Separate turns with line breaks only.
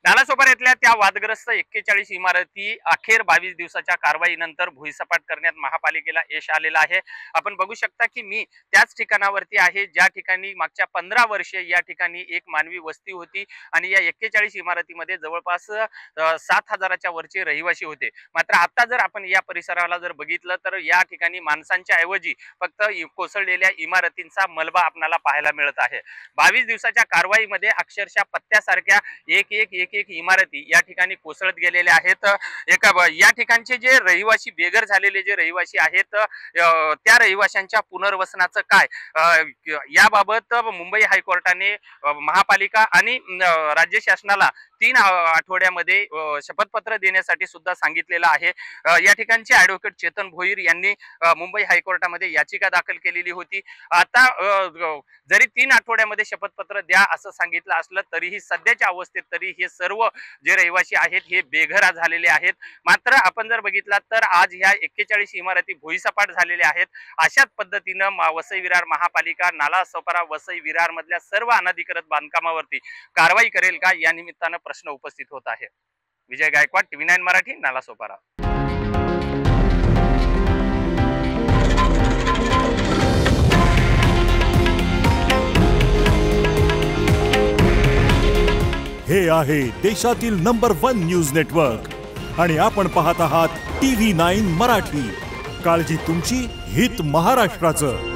नालासोपारा इथल्या त्या वादग्रस्त 41 इमारती अखेर 22 दिवसाच्या कारवाईनंतर भुईसपाट करण्यात महापालिकेला यश आलेलं आहे। आपण बघू शकता की मी त्याच ठिकाणावरती आहे ज्या ठिकाणी मागच्या 15 वर्षे या ठिकाणी एक मानवी वस्ती होती आणि या 41 इमारतीमध्ये जवळपास 7,000च्या वरचे रहिवासी होते। मात्र आता जर आपण या परिसराला जर बघितलं तर या ठिकाणी माणसांच्या ऐवजी फक्त कोसळलेल्या इमारतींचा मलबा आपल्याला पाहायला मिळत आहे। 22 दिवसाच्या कारवाईमध्ये अक्षरशः पत्त्यासारख्या एक एक एक एक इमारती या ठिकाणी कोसळत गेलेल्या आहेत। या ठिकाणचे जे रहिवासी बेघर झालेले जे रहिवासी आहेत त्या रहिवाशांच्या पुनर्वसनाचं काय याबाबत मुंबई हायकोर्टाने महापालिका आणि राज्य शासनाला 3 आठवड्यामध्ये शपथपत्र देण्यासाठी सुद्धा सांगितलेलं आहे। या ठिकाणचे ॲडव्होकेट चेतन भोईर यांनी मुंबई हायकोर्टामध्ये याचिका दाखल केलेली होती। आता जरी 3 आठवड्यामध्ये शपथपत्र द्या असं सांगितलं असलं तरीही सध्याच्या अवस्थेत तरी हे सर्व जे रहिवासी आहेत हे बेघर झालेले आहेत। मात्र आपण जर बघितला तर आज ह्या 41 इमारती भुईसपाट झालेल्या आहेत। अशाच पद्धतीनं वसई विरार महापालिका नालासोपारा वसई विरार मधल्या सर्व अनधिकृत बांधकामावरती कारवाई करेल का या निमित्तानं प्रश्न उपस्थित होत आहे। विजय गायकवाड, TV9 मराठी, नालासोपारा।
हे आहे देशातील नंबर 1 न्यूज नेटवर्क आणि आपण पाहत आहात TV9 मराठी। काळजी तुमची, हित महाराष्ट्राचं।